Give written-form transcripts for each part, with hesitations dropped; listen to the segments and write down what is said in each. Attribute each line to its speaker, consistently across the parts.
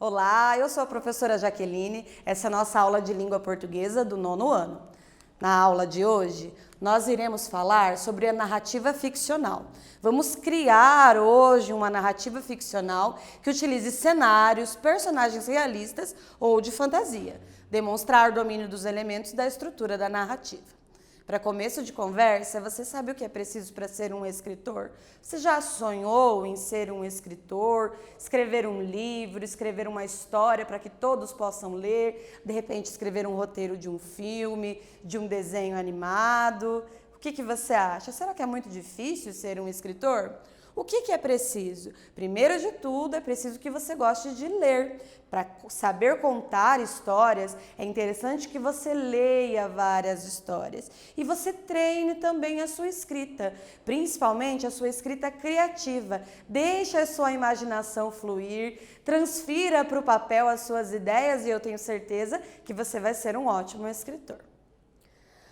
Speaker 1: Olá, eu sou a professora Jaqueline, essa é a nossa aula de língua portuguesa do 9º ano. Na aula de hoje, nós iremos falar sobre a narrativa ficcional. Vamos criar hoje uma narrativa ficcional que utilize cenários, personagens realistas ou de fantasia, demonstrar o domínio dos elementos da estrutura da narrativa. Para começo de conversa, você sabe o que é preciso para ser um escritor? Você já sonhou em ser um escritor, escrever um livro, escrever uma história para que todos possam ler, de repente escrever um roteiro de um filme, de um desenho animado? O que você acha? Será que é muito difícil ser um escritor? O que é preciso? Primeiro de tudo, é preciso que você goste de ler. Para saber contar histórias, é interessante que você leia várias histórias. E você treine também a sua escrita, principalmente a sua escrita criativa. Deixe a sua imaginação fluir, transfira para o papel as suas ideias e eu tenho certeza que você vai ser um ótimo escritor.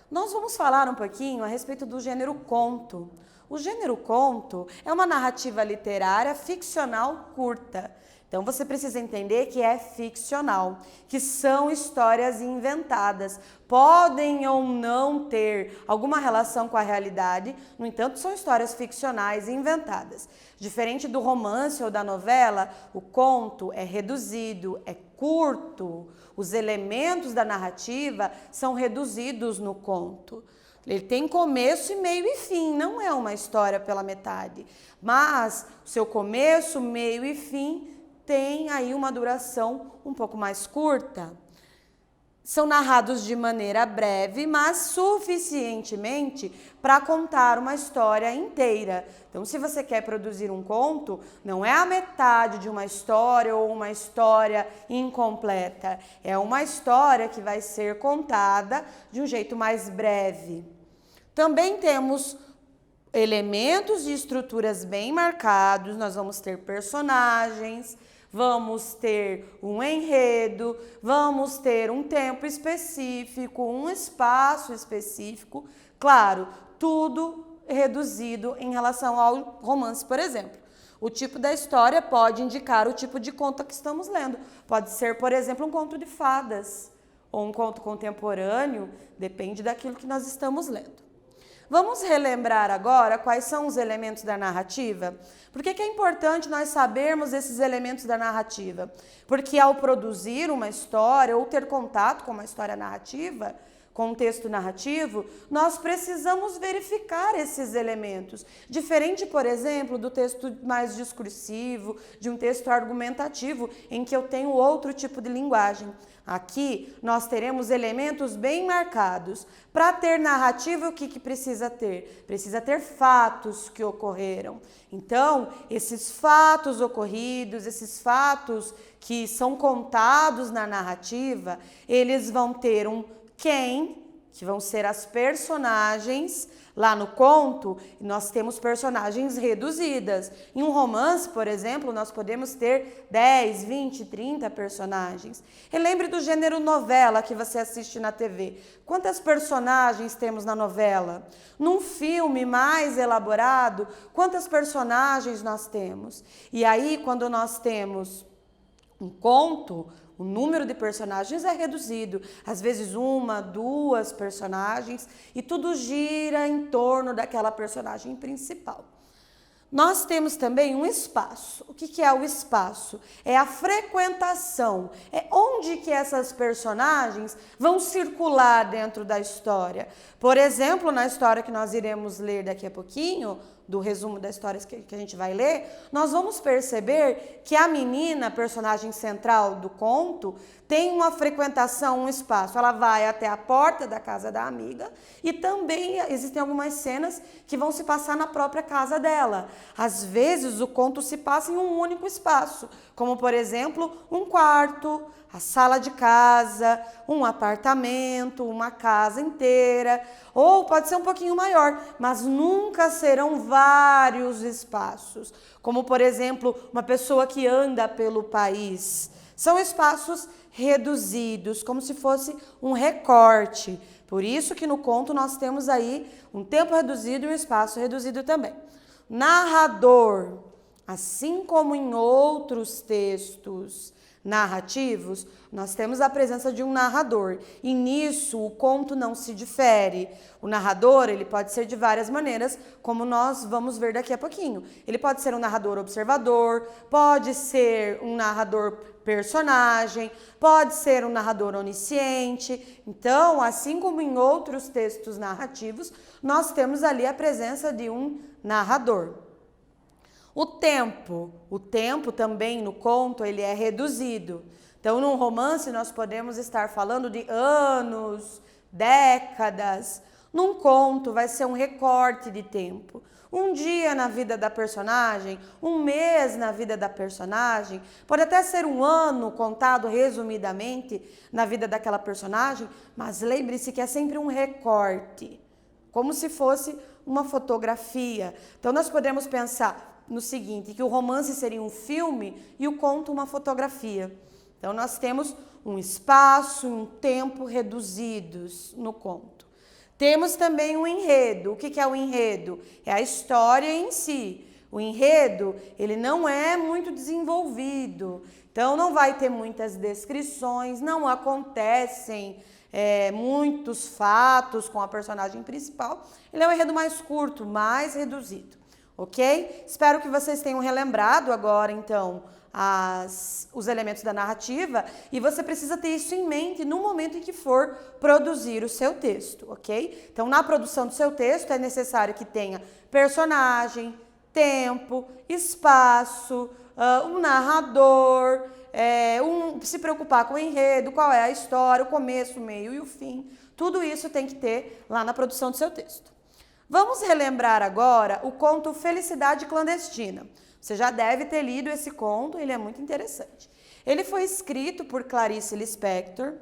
Speaker 1: Nós vamos falar um pouquinho a respeito do gênero conto. O gênero conto é uma narrativa literária ficcional curta. Então você precisa entender que é ficcional, que são histórias inventadas. Podem ou não ter alguma relação com a realidade, no entanto, são histórias ficcionais inventadas. Diferente do romance ou da novela, o conto é reduzido, é curto. Os elementos da narrativa são reduzidos no conto. Ele tem começo, meio e fim, não é uma história pela metade. Mas o seu começo, meio e fim tem aí uma duração um pouco mais curta. São narrados de maneira breve, mas suficientemente para contar uma história inteira. Então, se você quer produzir um conto, não é a metade de uma história ou uma história incompleta. É uma história que vai ser contada de um jeito mais breve. Também temos elementos e estruturas bem marcados, nós vamos ter personagens, vamos ter um enredo, vamos ter um tempo específico, um espaço específico. Claro, tudo reduzido em relação ao romance, por exemplo. O tipo da história pode indicar o tipo de conto que estamos lendo. Pode ser, por exemplo, um conto de fadas ou um conto contemporâneo, depende daquilo que nós estamos lendo. Vamos relembrar agora quais são os elementos da narrativa? Por que é importante nós sabermos esses elementos da narrativa? Porque ao produzir uma história ou ter contato com uma história narrativa, com um texto narrativo, nós precisamos verificar esses elementos. Diferente, por exemplo, do texto mais discursivo, de um texto argumentativo, em que eu tenho outro tipo de linguagem. Aqui nós teremos elementos bem marcados. Para ter narrativa, o que precisa ter? Precisa ter fatos que ocorreram. Então, esses fatos ocorridos, esses fatos que são contados na narrativa, eles vão ter um quem, que vão ser as personagens. Lá no conto, nós temos personagens reduzidas. Em um romance, por exemplo, nós podemos ter 10, 20, 30 personagens. Relembre do gênero novela que você assiste na TV. Quantas personagens temos na novela? Num filme mais elaborado, quantas personagens nós temos? E aí, quando nós temos um conto, o número de personagens é reduzido, às vezes 1, 2 personagens, e tudo gira em torno daquela personagem principal. Nós temos também um espaço. O que é o espaço? É a frequentação, é onde que essas personagens vão circular dentro da história. Por exemplo, na história que nós iremos ler daqui a pouquinho, do resumo da história que a gente vai ler, nós vamos perceber que a menina, a personagem central do conto, tem uma frequentação, um espaço. Ela vai até a porta da casa da amiga e também existem algumas cenas que vão se passar na própria casa dela. Às vezes o conto se passa em um único espaço, como por exemplo um quarto, a sala de casa, um apartamento, uma casa inteira, ou pode ser um pouquinho maior, mas nunca serão vários espaços, como por exemplo uma pessoa que anda pelo país. São espaços reduzidos, como se fosse um recorte. Por isso que no conto nós temos aí um tempo reduzido e um espaço reduzido também. Narrador, assim como em outros textos, narrativos, nós temos a presença de um narrador. E nisso o conto não se difere. O narrador, ele pode ser de várias maneiras, como nós vamos ver daqui a pouquinho. Ele pode ser um narrador observador, pode ser um narrador personagem, pode ser um narrador onisciente. Então, assim como em outros textos narrativos, nós temos ali a presença de um narrador. O tempo também no conto, ele é reduzido. Então, num romance, nós podemos estar falando de anos, décadas. Num conto, vai ser um recorte de tempo. Um dia na vida da personagem, um mês na vida da personagem, pode até ser um ano contado resumidamente na vida daquela personagem, mas lembre-se que é sempre um recorte, como se fosse uma fotografia. Então, nós podemos pensar no seguinte, que o romance seria um filme e o conto uma fotografia. Então, nós temos um espaço, um tempo reduzidos no conto. Temos também um enredo. O que é o enredo? É a história em si. O enredo, ele não é muito desenvolvido. Então, não vai ter muitas descrições, não acontecem muitos fatos com a personagem principal. Ele é um enredo mais curto, mais reduzido. Ok? Espero que vocês tenham relembrado agora, então, os elementos da narrativa, e você precisa ter isso em mente no momento em que for produzir o seu texto, ok? Então, na produção do seu texto, é necessário que tenha personagem, tempo, espaço, um narrador, se preocupar com o enredo, qual é a história, o começo, o meio e o fim. Tudo isso tem que ter lá na produção do seu texto. Vamos relembrar agora o conto Felicidade Clandestina. Você já deve ter lido esse conto, ele é muito interessante. Ele foi escrito por Clarice Lispector,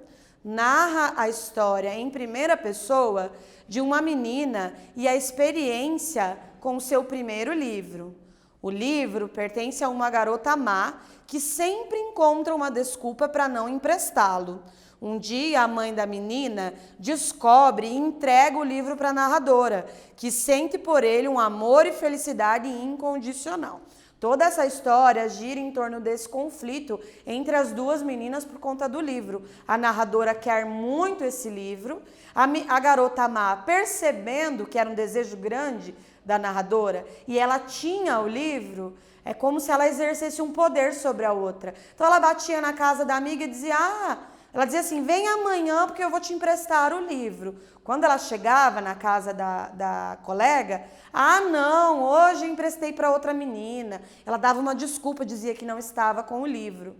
Speaker 1: narra a história em primeira pessoa de uma menina e a experiência com o seu primeiro livro. O livro pertence a uma garota má que sempre encontra uma desculpa para não emprestá-lo. Um dia, a mãe da menina descobre e entrega o livro para a narradora, que sente por ele um amor e felicidade incondicional. Toda essa história gira em torno desse conflito entre as duas meninas por conta do livro. A narradora quer muito esse livro, a garota má, percebendo que era um desejo grande da narradora, e ela tinha o livro, é como se ela exercesse um poder sobre a outra. Então ela batia na casa da amiga e dizia, ela dizia assim, vem amanhã porque eu vou te emprestar o livro. Quando ela chegava na casa da colega, não, hoje eu emprestei para outra menina. Ela dava uma desculpa, dizia que não estava com o livro.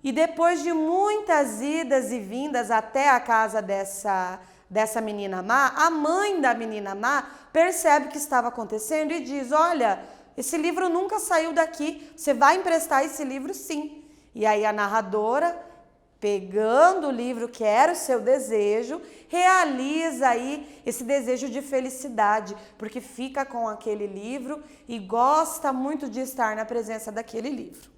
Speaker 1: E depois de muitas idas e vindas até a casa dessa menina má, a mãe da menina má percebe o que estava acontecendo e diz, olha, esse livro nunca saiu daqui, você vai emprestar esse livro sim. E aí a narradora, pegando o livro que era o seu desejo, realiza aí esse desejo de felicidade, porque fica com aquele livro e gosta muito de estar na presença daquele livro.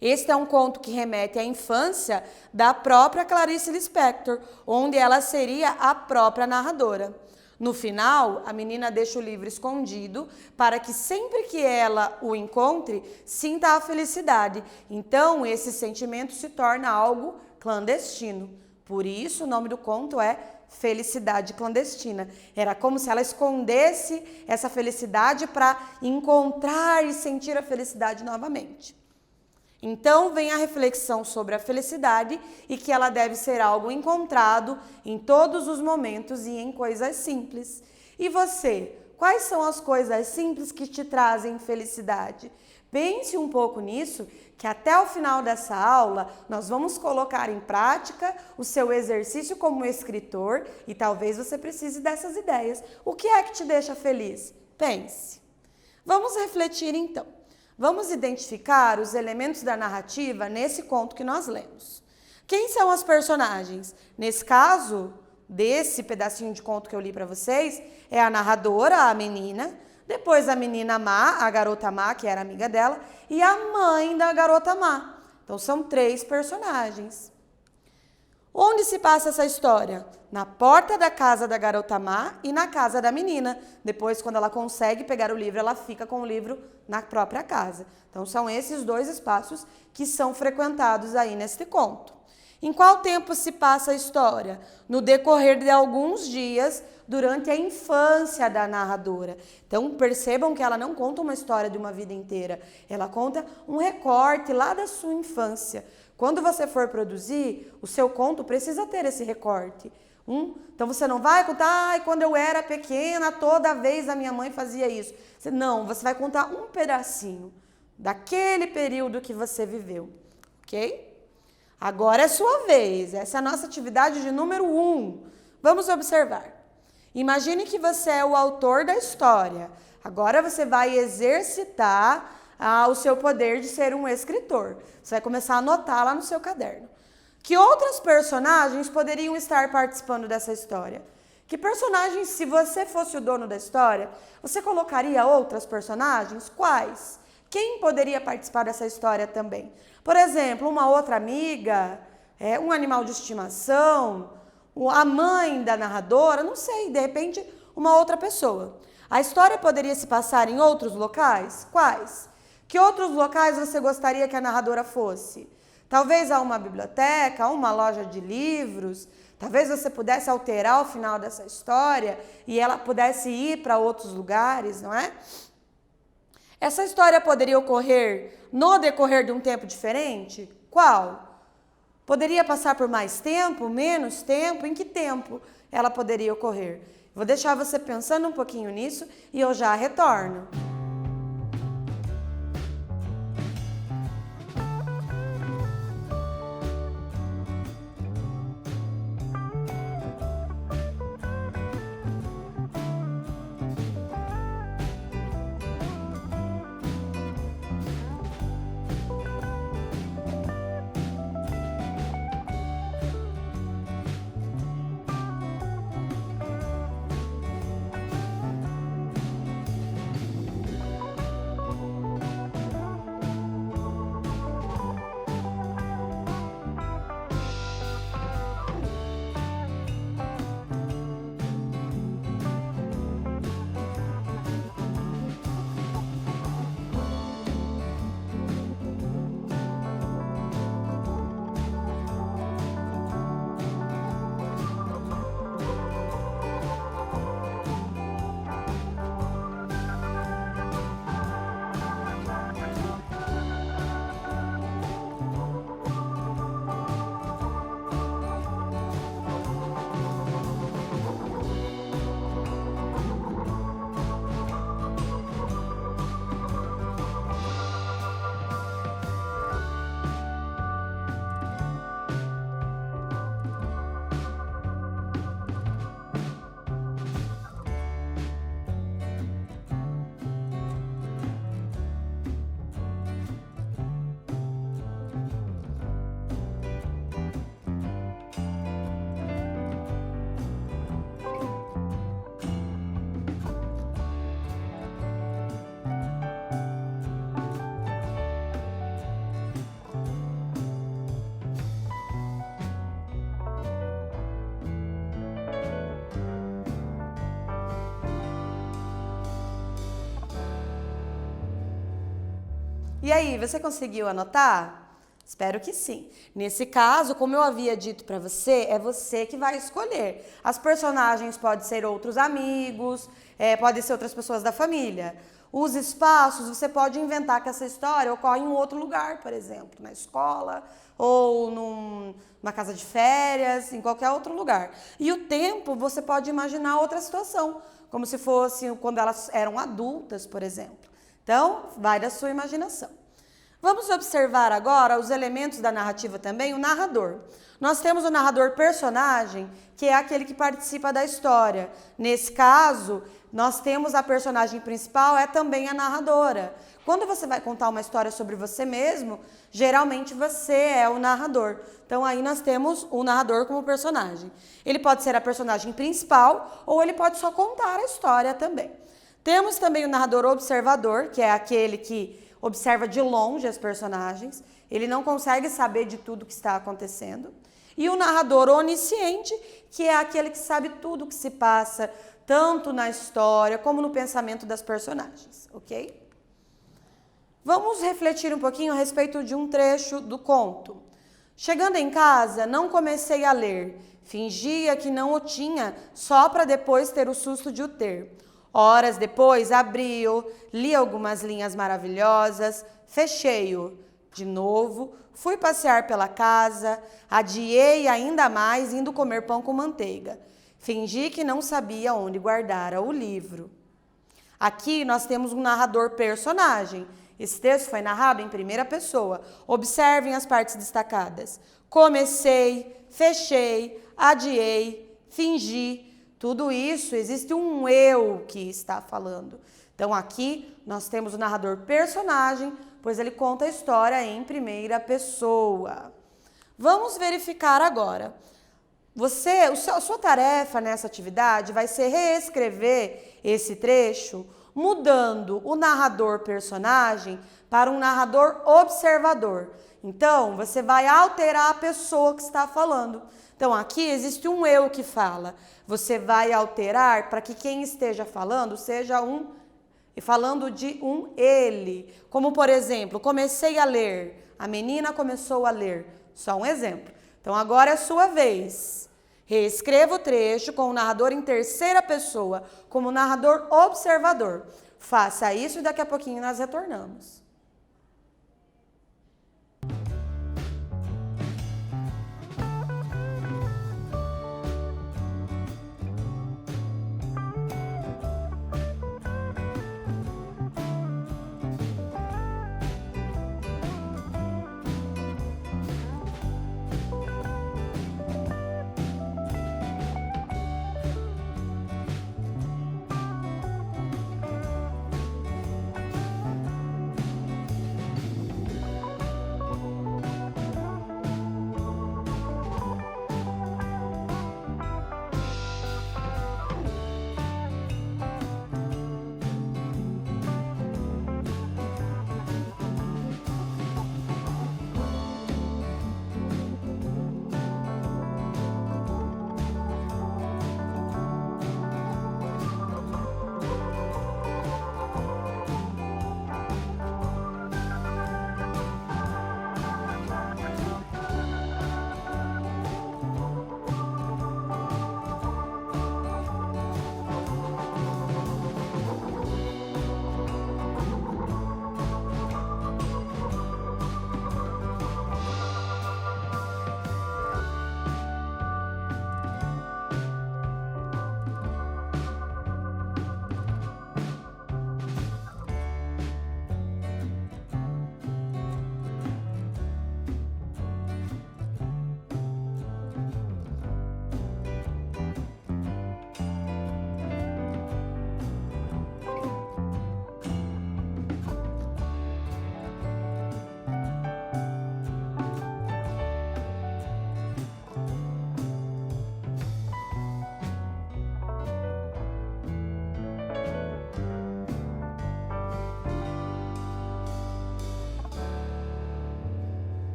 Speaker 1: Este é um conto que remete à infância da própria Clarice Lispector, onde ela seria a própria narradora. No final, a menina deixa o livro escondido para que sempre que ela o encontre, sinta a felicidade. Então, esse sentimento se torna algo clandestino. Por isso, o nome do conto é Felicidade Clandestina. Era como se ela escondesse essa felicidade para encontrar e sentir a felicidade novamente. Então, vem a reflexão sobre a felicidade e que ela deve ser algo encontrado em todos os momentos e em coisas simples. E você, quais são as coisas simples que te trazem felicidade? Pense um pouco nisso, que até o final dessa aula nós vamos colocar em prática o seu exercício como escritor e talvez você precise dessas ideias. O que é que te deixa feliz? Pense. Vamos refletir então. Vamos identificar os elementos da narrativa nesse conto que nós lemos. Quem são as personagens? Nesse caso, desse pedacinho de conto que eu li para vocês, é a narradora, a menina, depois a menina má, a garota má, que era amiga dela, e a mãe da garota má. Então, são 3 personagens. Onde se passa essa história? Na porta da casa da garota má e na casa da menina. Depois, quando ela consegue pegar o livro, ela fica com o livro na própria casa. Então, são esses dois espaços que são frequentados aí neste conto. Em qual tempo se passa a história? No decorrer de alguns dias, durante a infância da narradora. Então, percebam que ela não conta uma história de uma vida inteira. Ela conta um recorte lá da sua infância. Quando você for produzir, o seu conto precisa ter esse recorte. Então, você não vai contar, quando eu era pequena, toda vez a minha mãe fazia isso. Não, você vai contar um pedacinho daquele período que você viveu, ok? Agora é sua vez, essa é a nossa atividade de número 1. Vamos observar. Imagine que você é o autor da história. Agora você vai exercitar o seu poder de ser um escritor. Você vai começar a anotar lá no seu caderno. Que outras personagens poderiam estar participando dessa história? Que personagens, se você fosse o dono da história, você colocaria outras personagens? Quais? Quem poderia participar dessa história também? Por exemplo, uma outra amiga, um animal de estimação, a mãe da narradora, não sei, de repente, uma outra pessoa. A história poderia se passar em outros locais? Quais? Que outros locais você gostaria que a narradora fosse? Talvez a uma biblioteca, a uma loja de livros. Talvez você pudesse alterar o final dessa história e ela pudesse ir para outros lugares, não é? Essa história poderia ocorrer no decorrer de um tempo diferente? Qual? Poderia passar por mais tempo, menos tempo? Em que tempo ela poderia ocorrer? Vou deixar você pensando um pouquinho nisso e eu já retorno. E aí, você conseguiu anotar? Espero que sim. Nesse caso, como eu havia dito para você, é você que vai escolher. As personagens podem ser outros amigos, podem ser outras pessoas da família. Os espaços, você pode inventar que essa história ocorre em um outro lugar, por exemplo, na escola ou numa casa de férias, em qualquer outro lugar. E o tempo, você pode imaginar outra situação, como se fosse quando elas eram adultas, por exemplo. Então, vai da sua imaginação. Vamos observar agora os elementos da narrativa também, o narrador. Nós temos o narrador personagem, que é aquele que participa da história. Nesse caso, nós temos a personagem principal, é também a narradora. Quando você vai contar uma história sobre você mesmo, geralmente você é o narrador. Então, aí nós temos o narrador como personagem. Ele pode ser a personagem principal ou ele pode só contar a história também. Temos também o narrador observador, que é aquele que observa de longe as personagens. Ele não consegue saber de tudo que está acontecendo. E o narrador onisciente, que é aquele que sabe tudo o que se passa, tanto na história como no pensamento das personagens, ok? Vamos refletir um pouquinho a respeito de um trecho do conto. Chegando em casa, não comecei a ler. Fingia que não o tinha, só para depois ter o susto de o ter. Horas depois, abri-o, li algumas linhas maravilhosas, fechei-o. De novo, fui passear pela casa, adiei ainda mais indo comer pão com manteiga. Fingi que não sabia onde guardara o livro. Aqui nós temos um narrador personagem. Esse texto foi narrado em primeira pessoa. Observem as partes destacadas. Comecei, fechei, adiei, fingi. Tudo isso, existe um eu que está falando. Então aqui nós temos o narrador personagem, pois ele conta a história em primeira pessoa. Vamos verificar agora. A sua tarefa nessa atividade vai ser reescrever esse trecho, mudando o narrador personagem para um narrador observador. Então, você vai alterar a pessoa que está falando. Então, aqui existe um eu que fala. Você vai alterar para que quem esteja falando seja falando de um ele. Como, por exemplo, comecei a ler. A menina começou a ler. Só um exemplo. Então, agora é a sua vez. Reescreva o trecho com o narrador em terceira pessoa, como narrador observador. Faça isso e daqui a pouquinho nós retornamos.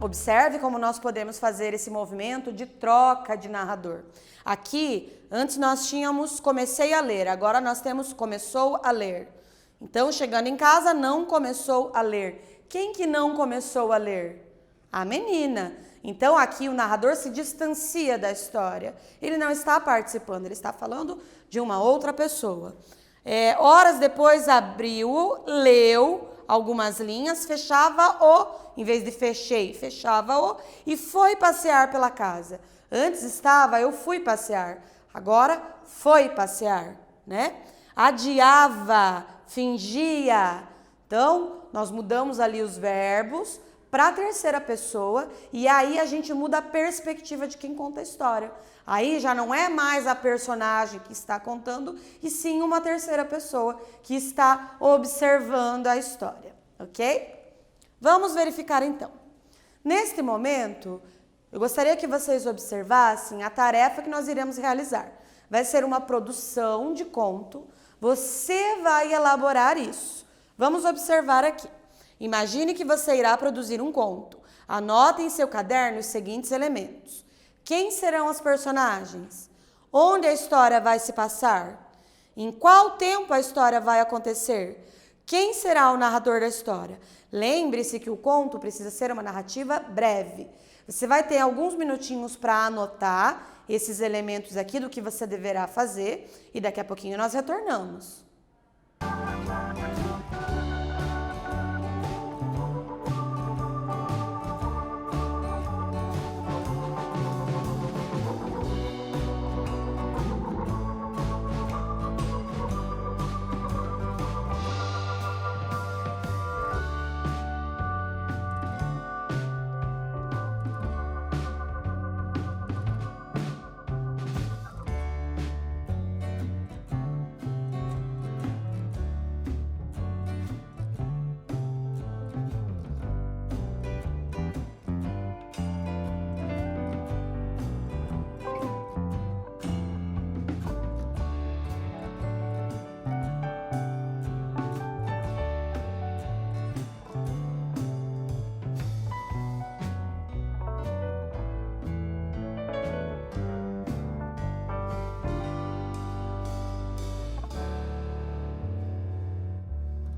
Speaker 1: Observe como nós podemos fazer esse movimento de troca de narrador. Aqui, antes nós tínhamos comecei a ler, agora nós temos começou a ler. Então, chegando em casa, não começou a ler. Quem que não começou a ler? A menina. Então, aqui o narrador se distancia da história. Ele não está participando, ele está falando de uma outra pessoa. Horas depois, abriu, leu algumas linhas, fechava-o, em vez de fechei, fechava-o e foi passear pela casa. Antes estava, eu fui passear. Agora, foi passear, né? Adiava, fingia. Então, nós mudamos ali os verbos para a terceira pessoa e aí a gente muda a perspectiva de quem conta a história. Aí já não é mais a personagem que está contando, e sim uma terceira pessoa que está observando a história, ok? Vamos verificar então. Neste momento, eu gostaria que vocês observassem a tarefa que nós iremos realizar. Vai ser uma produção de conto, você vai elaborar isso. Vamos observar aqui. Imagine que você irá produzir um conto. Anote em seu caderno os seguintes elementos. Quem serão as personagens? Onde a história vai se passar? Em qual tempo a história vai acontecer? Quem será o narrador da história? Lembre-se que o conto precisa ser uma narrativa breve. Você vai ter alguns minutinhos para anotar esses elementos aqui do que você deverá fazer e daqui a pouquinho nós retornamos.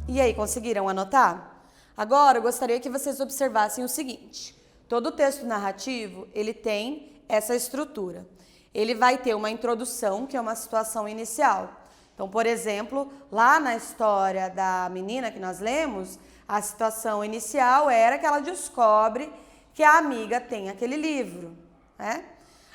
Speaker 1: E aí, conseguiram anotar? Agora, eu gostaria que vocês observassem o seguinte. Todo texto narrativo, ele tem essa estrutura. Ele vai ter uma introdução, que é uma situação inicial. Então, por exemplo, lá na história da menina que nós lemos, a situação inicial era que ela descobre que a amiga tem aquele livro, né?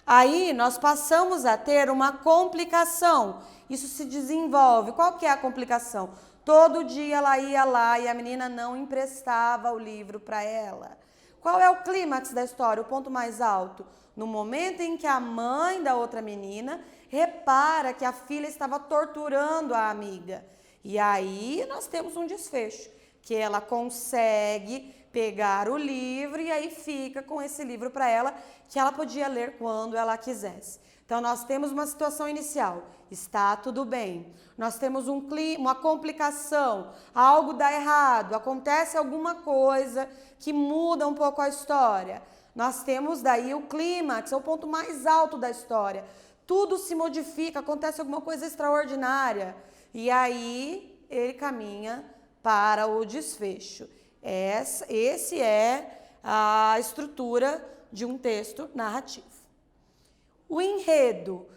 Speaker 1: Aí, nós passamos a ter uma complicação. Isso se desenvolve. Qual que é a complicação? Todo dia ela ia lá e a menina não emprestava o livro para ela. Qual é o clímax da história, o ponto mais alto? No momento em que a mãe da outra menina repara que a filha estava torturando a amiga. E aí nós temos um desfecho, que ela consegue pegar o livro e aí fica com esse livro para ela, que ela podia ler quando ela quisesse. Então, nós temos uma situação inicial, está tudo bem. Nós temos uma complicação, algo dá errado, acontece alguma coisa que muda um pouco a história. Nós temos daí o clímax, é o ponto mais alto da história. Tudo se modifica, acontece alguma coisa extraordinária. E aí, ele caminha para o desfecho. Esse é a estrutura de um texto narrativo. O enredo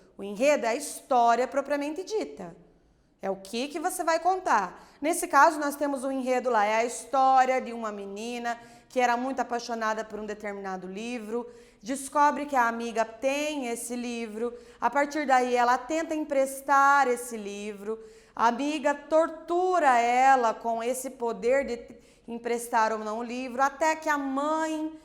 Speaker 1: é a história propriamente dita. É o que você vai contar. Nesse caso, nós temos o enredo lá, é a história de uma menina que era muito apaixonada por um determinado livro, descobre que a amiga tem esse livro, a partir daí ela tenta emprestar esse livro, a amiga tortura ela com esse poder de emprestar ou não o livro, até que a mãe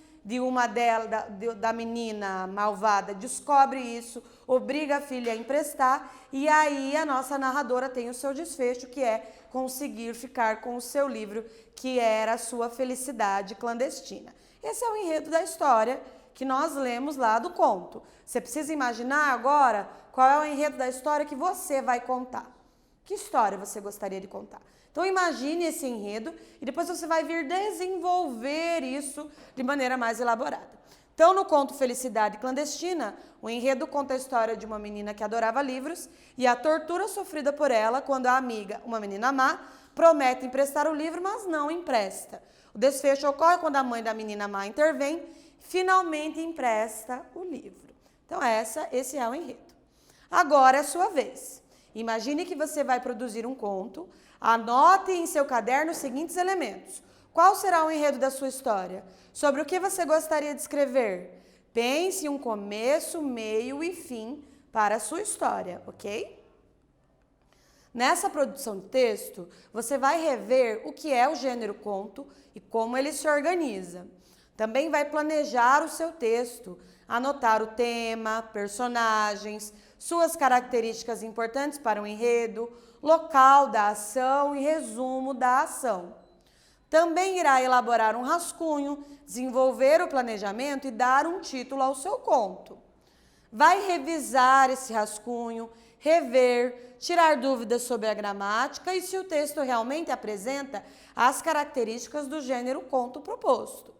Speaker 1: da menina malvada descobre isso, obriga a filha a emprestar e aí a nossa narradora tem o seu desfecho, que é conseguir ficar com o seu livro, que era a sua felicidade clandestina. Esse é o enredo da história que nós lemos lá do conto. Você precisa imaginar agora qual é o enredo da história que você vai contar. Que história você gostaria de contar? Então imagine esse enredo e depois você vai vir desenvolver isso de maneira mais elaborada. Então no conto Felicidade Clandestina, o enredo conta a história de uma menina que adorava livros e a tortura sofrida por ela quando a amiga, uma menina má, promete emprestar o livro, mas não empresta. O desfecho ocorre quando a mãe da menina má intervém, finalmente empresta o livro. Então esse é o enredo. Agora é a sua vez. Imagine que você vai produzir um conto, anote em seu caderno os seguintes elementos. Qual será o enredo da sua história? Sobre o que você gostaria de escrever? Pense em um começo, meio e fim para a sua história, ok? Nessa produção de texto, você vai rever o que é o gênero conto e como ele se organiza. Também vai planejar o seu texto, anotar o tema, personagens, suas características importantes para o enredo, local da ação e resumo da ação. Também irá elaborar um rascunho, desenvolver o planejamento e dar um título ao seu conto. Vai revisar esse rascunho, rever, tirar dúvidas sobre a gramática e se o texto realmente apresenta as características do gênero conto proposto.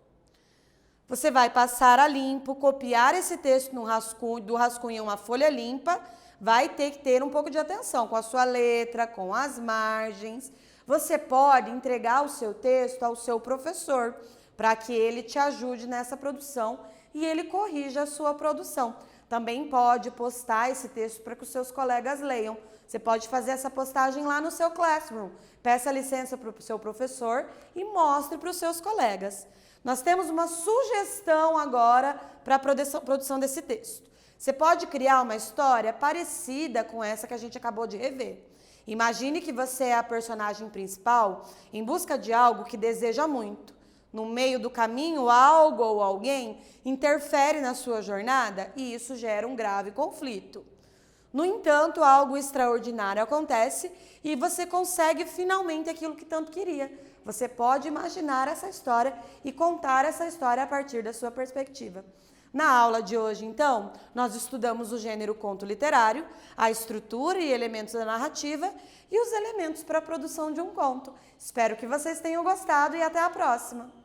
Speaker 1: Você vai passar a limpo, copiar esse texto no rascunho, do rascunho em uma folha limpa, vai ter que ter um pouco de atenção com a sua letra, com as margens. Você pode entregar o seu texto ao seu professor, para que ele te ajude nessa produção e ele corrija a sua produção. Também pode postar esse texto para que os seus colegas leiam. Você pode fazer essa postagem lá no seu Classroom. Peça licença para o seu professor e mostre para os seus colegas. Nós temos uma sugestão agora para a produção desse texto. Você pode criar uma história parecida com essa que a gente acabou de rever. Imagine que você é a personagem principal em busca de algo que deseja muito. No meio do caminho, algo ou alguém interfere na sua jornada e isso gera um grave conflito. No entanto, algo extraordinário acontece e você consegue finalmente aquilo que tanto queria. Você pode imaginar essa história e contar essa história a partir da sua perspectiva. Na aula de hoje, então, nós estudamos o gênero conto literário, a estrutura e elementos da narrativa e os elementos para a produção de um conto. Espero que vocês tenham gostado e até a próxima!